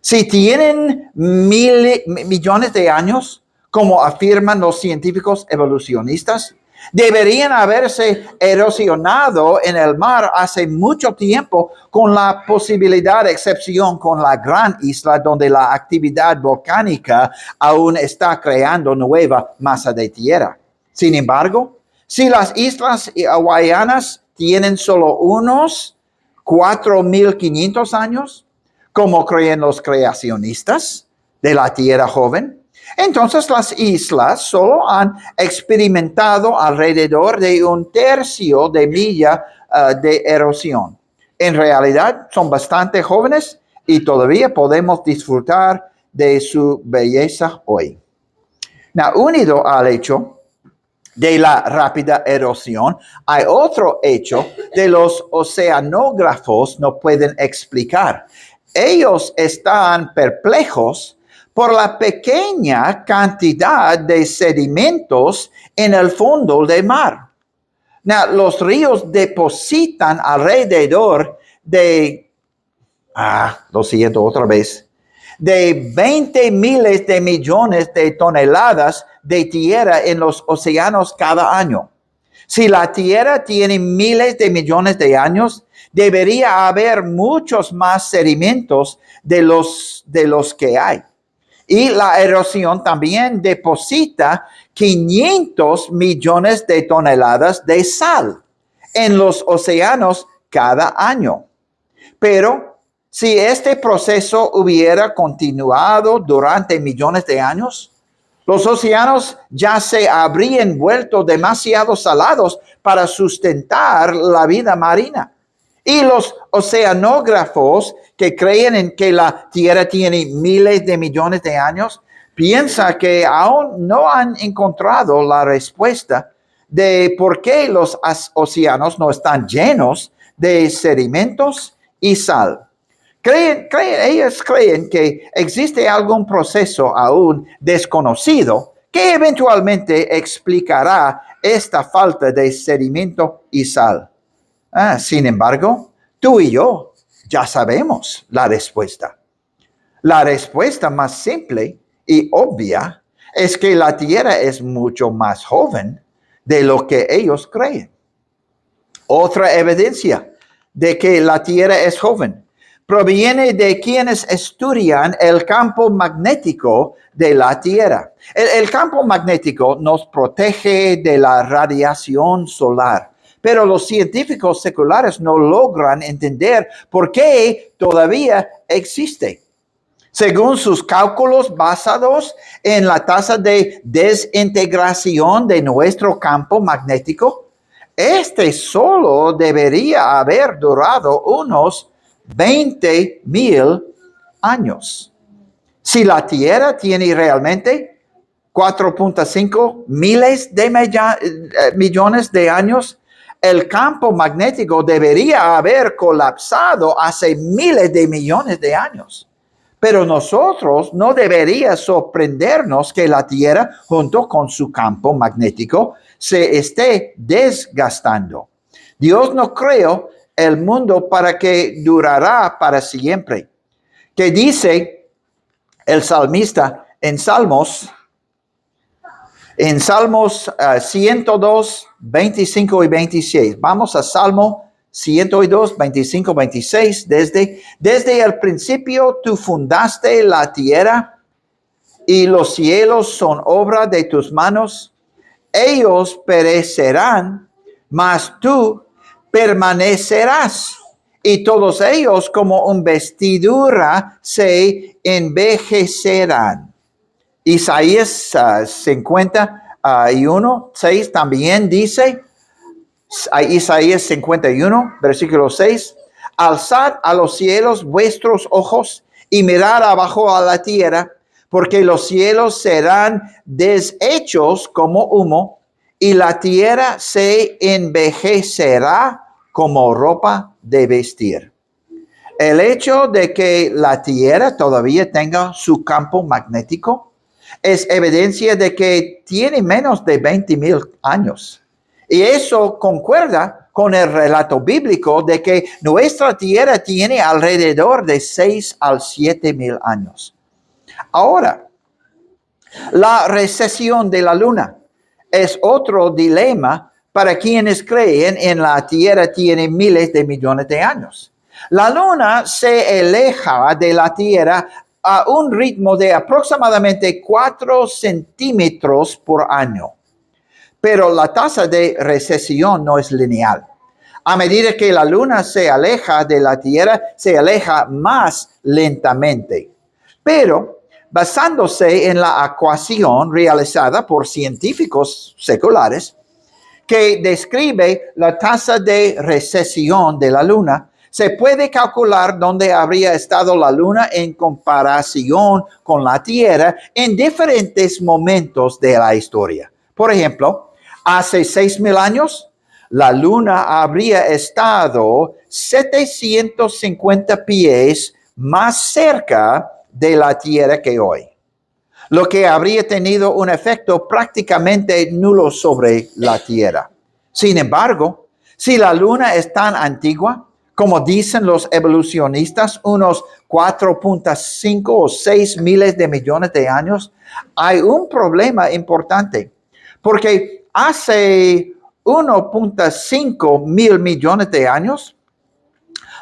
Si tienen millones de años, como afirman los científicos evolucionistas, deberían haberse erosionado en el mar hace mucho tiempo, con la posibilidad de excepción con la gran isla donde la actividad volcánica aún está creando nueva masa de tierra. Sin embargo, si las islas hawaianas tienen solo unos 4.500 años, como creen los creacionistas de la Tierra joven, entonces las islas solo han experimentado alrededor de 1/3 de milla de erosión. En realidad son bastante jóvenes y todavía podemos disfrutar de su belleza hoy. Now, unido al hecho de la rápida erosión, hay otro hecho que los oceanógrafos no pueden explicar. Ellos están perplejos por la pequeña cantidad de sedimentos en el fondo del mar. Now, los ríos depositan alrededor de, lo siento otra vez, de 20 miles de millones de toneladas de tierra en los océanos cada año. Si la Tierra tiene miles de millones de años, debería haber muchos más sedimentos de los que hay. Y la erosión también deposita 500 millones de toneladas de sal en los océanos cada año. Pero si este proceso hubiera continuado durante millones de años, los océanos ya se habrían vuelto demasiado salados para sustentar la vida marina. Y los oceanógrafos que creen en que la Tierra tiene miles de millones de años, piensan que aún no han encontrado la respuesta de por qué los océanos no están llenos de sedimentos y sal. Ellos creen que existe algún proceso aún desconocido que eventualmente explicará esta falta de sedimento y sal. Sin embargo, tú y yo ya sabemos la respuesta. La respuesta más simple y obvia es que la Tierra es mucho más joven de lo que ellos creen. Otra evidencia de que la Tierra es joven proviene de quienes estudian el campo magnético de la Tierra. El campo magnético nos protege de la radiación solar, pero los científicos seculares no logran entender por qué todavía existe. Según sus cálculos basados en la tasa de desintegración de nuestro campo magnético, este solo debería haber durado unos 20,000 años. Si la Tierra tiene realmente 4.5 miles de millones de años, el campo magnético debería haber colapsado hace miles de millones de años. Pero nosotros no debería sorprendernos que la Tierra, junto con su campo magnético, se esté desgastando. Dios no creó el mundo para que durará para siempre. Que dice el salmista en Salmos 102, 25 y 26. Vamos a Salmo 102, 25, 26. Desde el principio tú fundaste la tierra y los cielos son obra de tus manos. Ellos perecerán, mas tú permanecerás, y todos ellos como una vestidura se envejecerán. Isaías 51, 6 también dice, Isaías 51, versículo 6, alzad a los cielos vuestros ojos y mirad abajo a la tierra, porque los cielos serán deshechos como humo y la tierra se envejecerá como ropa de vestir. El hecho de que la Tierra todavía tenga su campo magnético es evidencia de que tiene menos de 20,000 años. Y eso concuerda con el relato bíblico de que nuestra Tierra tiene alrededor de 6 a 7,000 años. Ahora, la recesión de la Luna es otro dilema para quienes creen en la Tierra tiene miles de millones de años. La Luna se aleja de la Tierra a un ritmo de aproximadamente 4 centímetros por año. Pero la tasa de recesión no es lineal. A medida que la Luna se aleja de la Tierra, se aleja más lentamente. Pero basándose en la ecuación realizada por científicos seculares que describe la tasa de recesión de la Luna, se puede calcular dónde habría estado la Luna en comparación con la Tierra en diferentes momentos de la historia. Por ejemplo, hace 6,000 años, la Luna habría estado 750 pies más cerca de la Tierra que hoy, lo que habría tenido un efecto prácticamente nulo sobre la Tierra. Sin embargo, si la Luna es tan antigua, como dicen los evolucionistas, unos 4.5 o 6 miles de millones de años, hay un problema importante, porque hace 1.5 mil millones de años,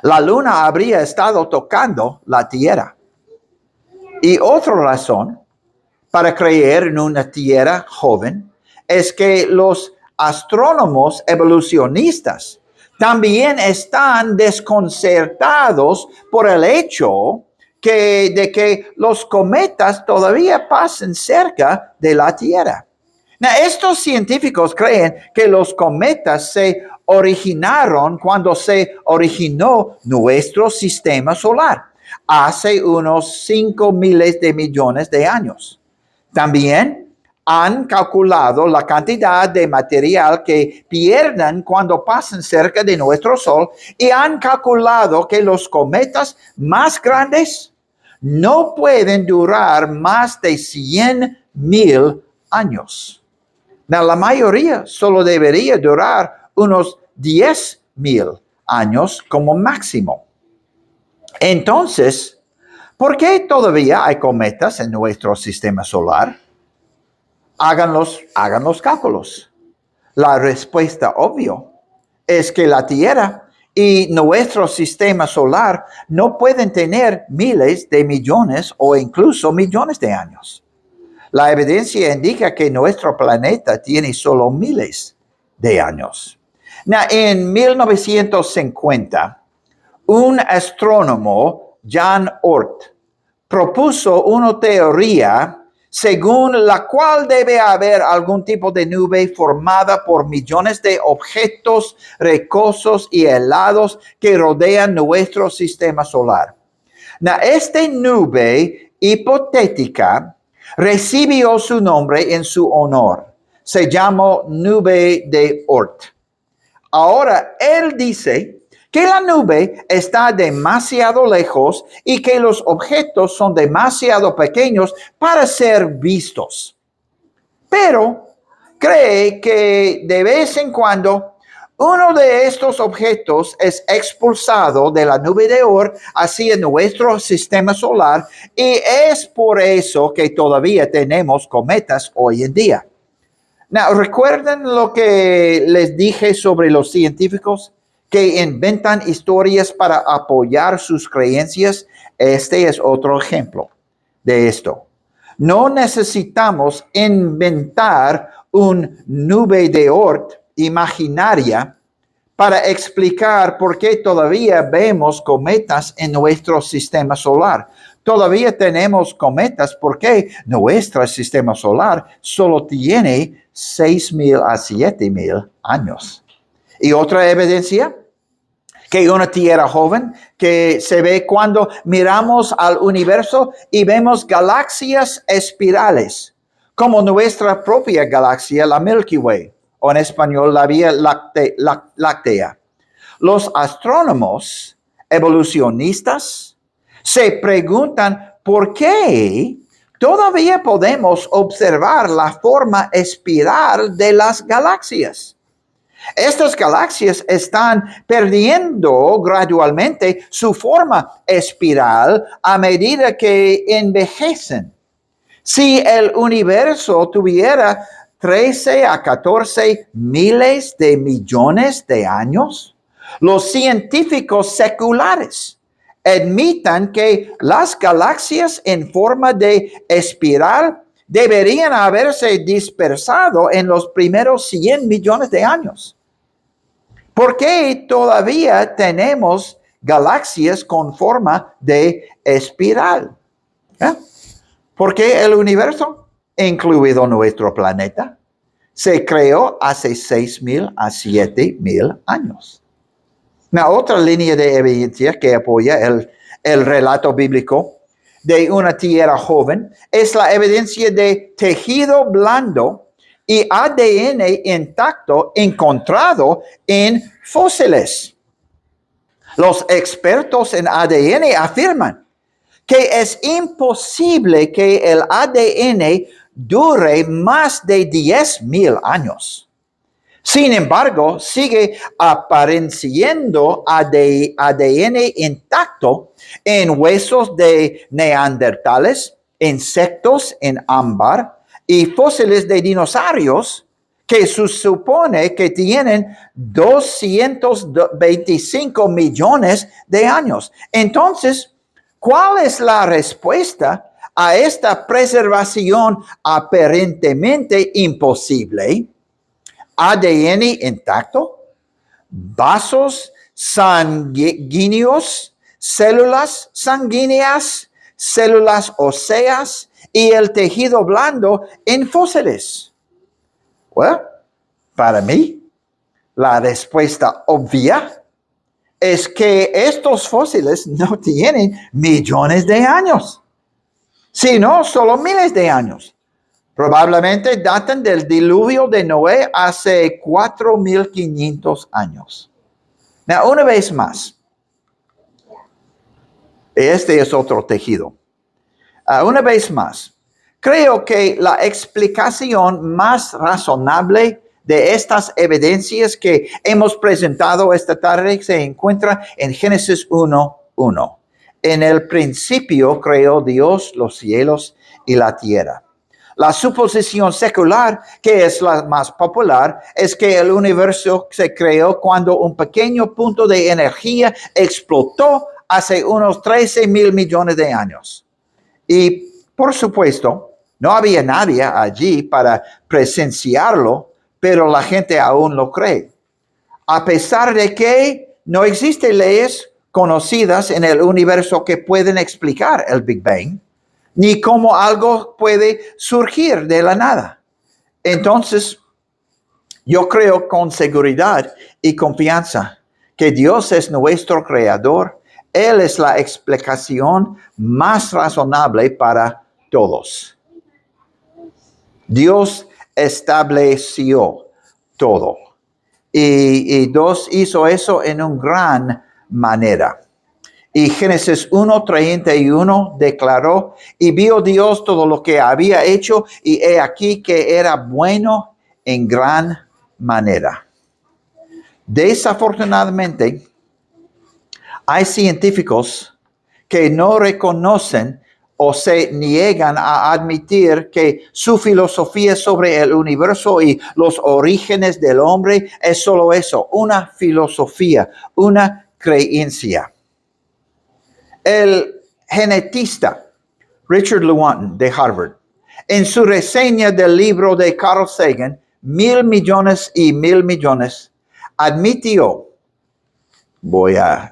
la Luna habría estado tocando la Tierra. Y otra razón para creer en una Tierra joven es que los astrónomos evolucionistas también están desconcertados por el hecho de que los cometas todavía pasan cerca de la Tierra. Now, estos científicos creen que los cometas se originaron cuando se originó nuestro sistema solar, hace unos 5 miles de millones de años. También han calculado la cantidad de material que pierden cuando pasan cerca de nuestro Sol y han calculado que los cometas más grandes no pueden durar más de 100,000 años. La mayoría solo debería durar unos 10,000 años como máximo. Entonces, ¿por qué todavía hay cometas en nuestro sistema solar? Hagan los cálculos. La respuesta obvia es que la Tierra y nuestro sistema solar no pueden tener miles de millones o incluso millones de años. La evidencia indica que nuestro planeta tiene solo miles de años. En 1950, un astrónomo, John Oort, propuso una teoría según la cual debe haber algún tipo de nube formada por millones de objetos rocosos y helados que rodean nuestro sistema solar. Esta nube hipotética recibió su nombre en su honor. Se llamó nube de Oort. Ahora, él dice que la nube está demasiado lejos y que los objetos son demasiado pequeños para ser vistos. Pero cree que de vez en cuando uno de estos objetos es expulsado de la nube de Oort hacia nuestro sistema solar y es por eso que todavía tenemos cometas hoy en día. ¿Recuerdan lo que les dije sobre los científicos que inventan historias para apoyar sus creencias? Este es otro ejemplo de esto. No necesitamos inventar una nube de Oort imaginaria para explicar por qué todavía vemos cometas en nuestro sistema solar. Todavía tenemos cometas porque nuestro sistema solar solo tiene 6,000 a 7,000 años. Y otra evidencia que una Tierra joven que se ve cuando miramos al universo y vemos galaxias espirales, como nuestra propia galaxia, la Milky Way, o en español la Vía Láctea. Los astrónomos evolucionistas se preguntan por qué todavía podemos observar la forma espiral de las galaxias. Estas galaxias están perdiendo gradualmente su forma espiral a medida que envejecen. Si el universo tuviera 13 a 14 miles de millones de años, los científicos seculares admitan que las galaxias en forma de espiral deberían haberse dispersado en los primeros 100 millones de años. ¿Por qué todavía tenemos galaxias con forma de espiral? Porque el universo, incluido nuestro planeta, se creó hace 6,000 a 7,000 años. Una otra línea de evidencia que apoya el relato bíblico de una tierra joven es la evidencia de tejido blando y ADN intacto encontrado en fósiles. Los expertos en ADN afirman que es imposible que el ADN dure más de 10,000 años. Sin embargo, sigue apareciendo ADN intacto en huesos de neandertales, insectos en ámbar y fósiles de dinosaurios que se supone que tienen 225 millones de años. Entonces, ¿cuál es la respuesta a esta preservación aparentemente imposible? ADN intacto, vasos sanguíneos, células sanguíneas, células óseas y el tejido blando en fósiles. Bueno, para mí, la respuesta obvia es que estos fósiles no tienen millones de años, sino solo miles de años. Probablemente datan del diluvio de Noé hace 4,500 años. Now, una vez más, este es otro tejido. Una vez más, creo que la explicación más razonable de estas evidencias que hemos presentado esta tarde se encuentra en Génesis 1:1. En el principio creó Dios los cielos y la tierra. La suposición secular, que es la más popular, es que el universo se creó cuando un pequeño punto de energía explotó hace unos 13,000 millones de años. Y, por supuesto, no había nadie allí para presenciarlo, pero la gente aún lo cree. A pesar de que no existen leyes conocidas en el universo que pueden explicar el Big Bang, ni cómo algo puede surgir de la nada. Entonces, yo creo con seguridad y confianza que Dios es nuestro creador. Él es la explicación más razonable para todos. Dios estableció todo. Y Dios hizo eso en una gran manera. Y Génesis 1:31 declaró, y vio Dios todo lo que había hecho, y he aquí que era bueno en gran manera. Desafortunadamente, hay científicos que no reconocen o se niegan a admitir que su filosofía sobre el universo y los orígenes del hombre es solo eso, una filosofía, una creencia. El genetista Richard Lewontin de Harvard, en su reseña del libro de Carl Sagan, 1,000 millones y 1,000 millones, admitió, un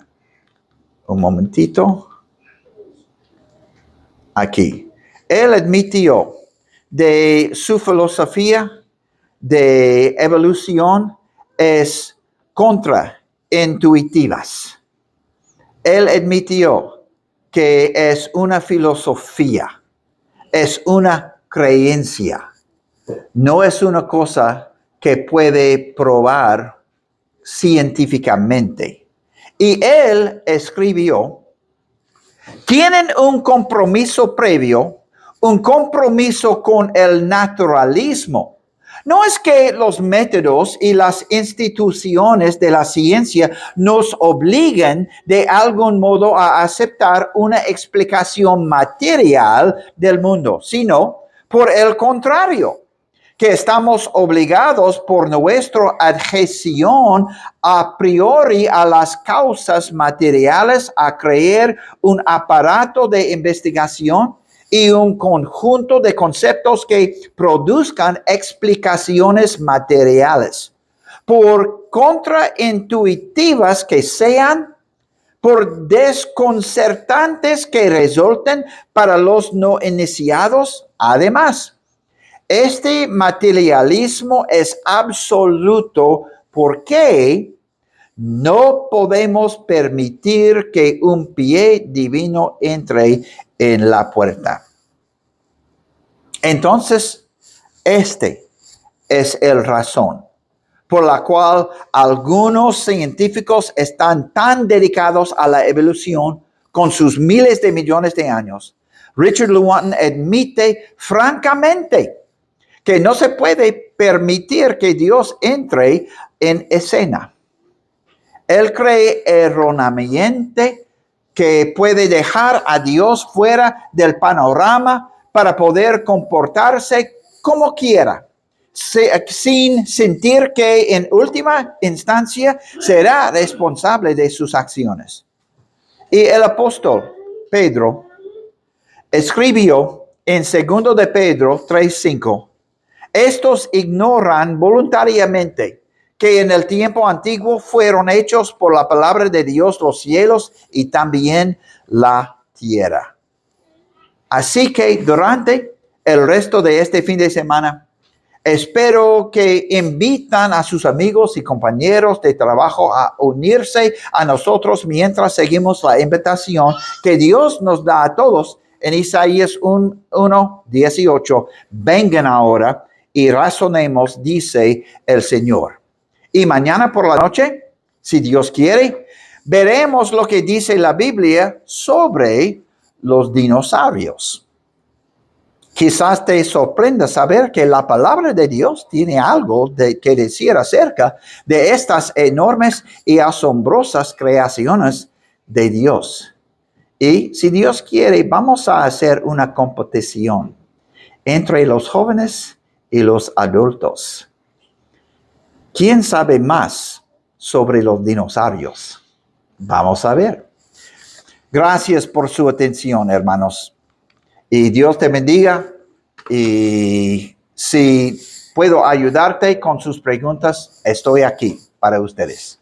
momentito, aquí, él admitió de su filosofía de evolución es contraintuitivas. Él admitió que es una filosofía, es una creencia, no es una cosa que puede probar científicamente. Y él escribió, tienen un compromiso previo, un compromiso con el naturalismo. No es que los métodos y las instituciones de la ciencia nos obliguen de algún modo a aceptar una explicación material del mundo, sino por el contrario, que estamos obligados por nuestra adhesión a priori a las causas materiales a creer un aparato de investigación y un conjunto de conceptos que produzcan explicaciones materiales. Por contraintuitivas que sean, por desconcertantes que resulten para los no iniciados, además. Este materialismo es absoluto porque no podemos permitir que un pie divino entre en la puerta. Entonces, este es el razón por la cual algunos científicos están tan dedicados a la evolución con sus miles de millones de años. Richard Lewontin admite francamente que no se puede permitir que Dios entre en escena. Él cree erróneamente que puede dejar a Dios fuera del panorama para poder comportarse como quiera, sin sentir que en última instancia será responsable de sus acciones. Y el apóstol Pedro escribió en 2 de Pedro 3:5, estos ignoran voluntariamente que en el tiempo antiguo fueron hechos por la palabra de Dios los cielos y también la tierra. Así que durante el resto de este fin de semana, espero que invitan a sus amigos y compañeros de trabajo a unirse a nosotros mientras seguimos la invitación que Dios nos da a todos en Isaías 1:18. Vengan ahora y razonemos, dice el Señor. Y mañana por la noche, si Dios quiere, veremos lo que dice la Biblia sobre los dinosaurios. Quizás te sorprenda saber que la palabra de Dios tiene algo que decir acerca de estas enormes y asombrosas creaciones de Dios. Y si Dios quiere, vamos a hacer una competición entre los jóvenes y los adultos. ¿Quién sabe más sobre los dinosaurios? Vamos a ver. Gracias por su atención, hermanos. Y Dios te bendiga. Y si puedo ayudarte con sus preguntas, estoy aquí para ustedes.